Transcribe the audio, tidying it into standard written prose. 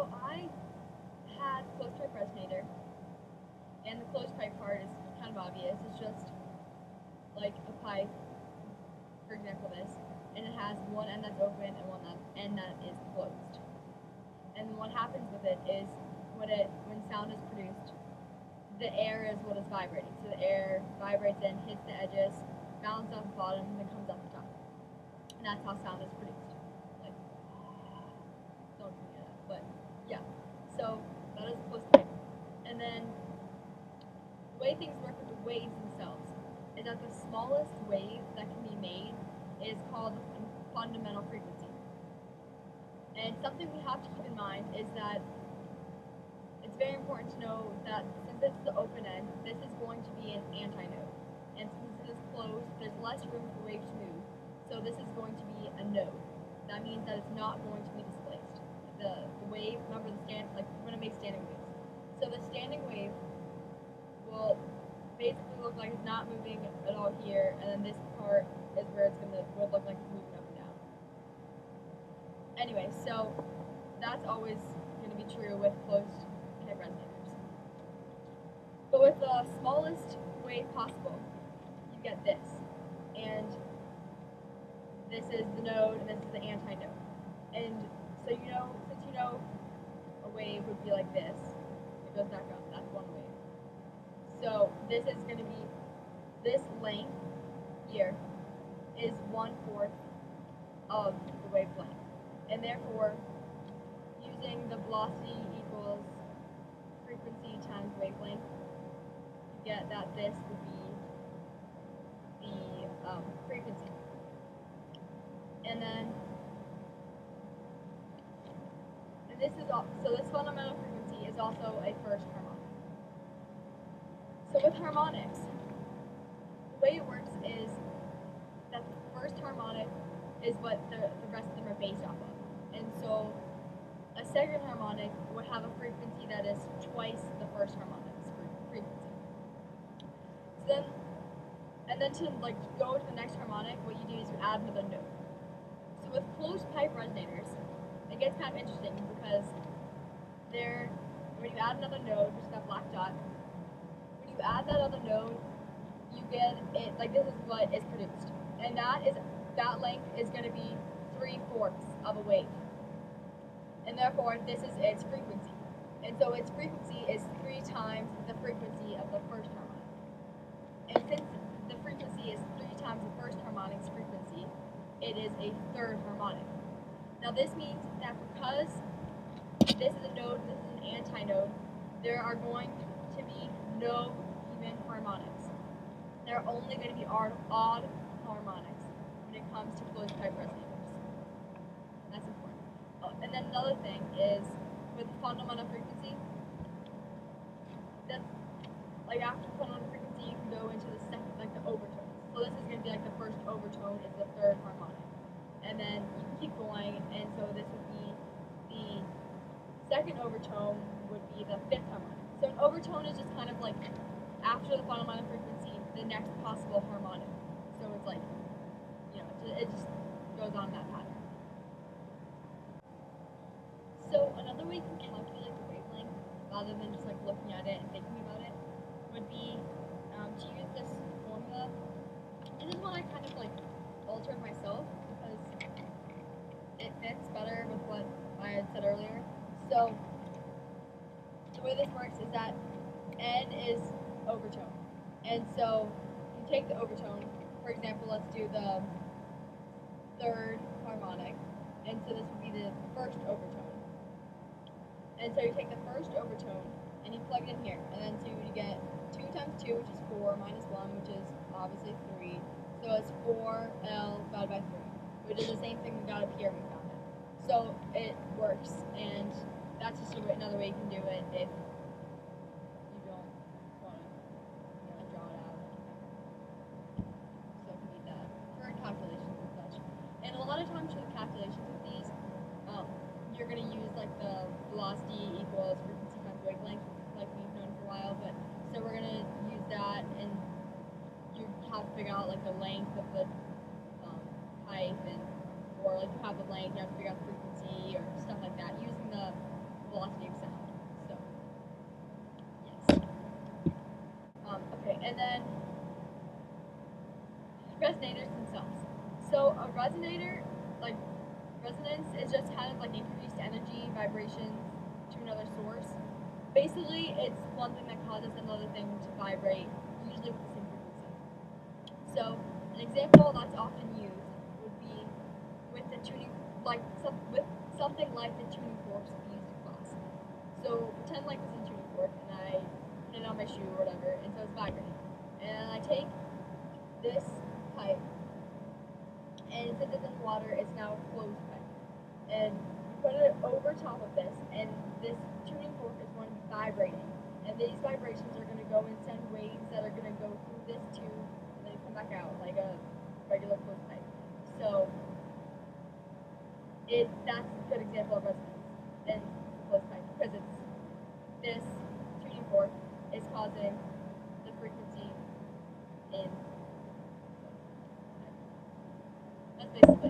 So I had closed pipe resonator, and the closed pipe part is kind of obvious. It's just like a pipe, for example this, and it has one end that's open and one end that is closed. And what happens with it is when sound is produced, the air is what is vibrating. So the air vibrates in, hits the edges, bounces off the bottom, and then comes out the top. And that's how sound is produced. Like, don't hear that, but yeah. So that is close pipe. And then the way things work with the waves themselves is that the smallest wave that can be made is called the fundamental frequency. And something we have to keep in mind is that it's very important to know that since it's the open end, this is going to be an antinode. And since it is closed, there's less room for waves to move. So this is going to be a node. That means that it's not going to be displaced. The wave, remember like we're going to make standing waves. So the standing wave will basically look like it's not moving at all here, and then this part is where would look like it's moving up and down. Anyway, so that's always going to be true with closed pipe resonators. But with the smallest wave possible, you get this. And this is the node, and this is the antinode. And so since you know a wave would be like this, it goes back up, that's one wave. So this is going to be, this length here is 1/4 of the wavelength. And therefore, using the velocity equals frequency times wavelength, you get that this would be the frequency. And then, so this fundamental frequency is also a first harmonic. So with harmonics, the way it works is that the first harmonic is what the rest of them are based off of. And so a second harmonic would have a frequency that is twice the first harmonic's frequency. So then to go to the next harmonic, what you do is you add another node. So with closed pipe resonators, it gets kind of interesting because when you add another node, which is that black dot, when you add that other node, you get it like this is what is produced. And that length is going to be 3/4 of a wave. And therefore, this is its frequency. And so its frequency is 3 times the frequency of the first harmonic. And since the frequency is 3 times the first harmonic's frequency, it is a third harmonic. Now this means that because this is a node, this is an antinode, there are going to be no even harmonics. There are only going to be odd harmonics when it comes to closed pipe resonators. That's important. Oh, and then another thing is with the fundamental frequency, after fundamental frequency, you can go into the second, the overtones. So this is going to be the first overtone is the third harmonic. And then you can keep going, and so this would be the second overtone would be the fifth harmonic. So an overtone is just kind of after the fundamental frequency, the next possible harmonic. So it's it just goes on that pattern. So another way you can calculate the wavelength, rather than just looking at it and thinking about it, would be to use this formula. This is one I kind of altered myself because it fits better with what I had said earlier. So the way this works is that N is overtone. And so you take the overtone, for example, let's do the third harmonic, and so this would be the first overtone. And so you take the first overtone and you plug it in here, and then you get 2 times 2, which is 4, minus 1, which is obviously 3. So it's 4L divided by 3, which is the same thing we got up here when we found it. So it works, and that's just another way you can do it if you don't want to draw it out. So you need that for calculations and such. And a lot of times for the calculations of these, you're going to use the velocity equals frequency times wavelength, like we've known for a while. But so we're going to use that, and you have to figure out the length of the pipe, or you have the length, you have to figure out the frequency or stuff like that using the velocity. resonator, like resonance, is just kind of like increased energy, vibrations to another source. Basically, it's one thing that causes another thing to vibrate, usually with the same frequency. So, an example that's often used would be with the tuning, with something like the tuning forks we used in class. So, pretend like this is a tuning fork, and I put it on my shoe or whatever, and so it's vibrating. And I take this pipe, and since it's in water, it's now a closed pipe. And you put it over top of this, and this tuning fork is going to be vibrating. And these vibrations are going to go and send waves that are going to go through this tube and then come back out like a regular closed pipe. So that's a good example of resonance and closed pipe because it's this tuning fork is causing the frequency in. That's basically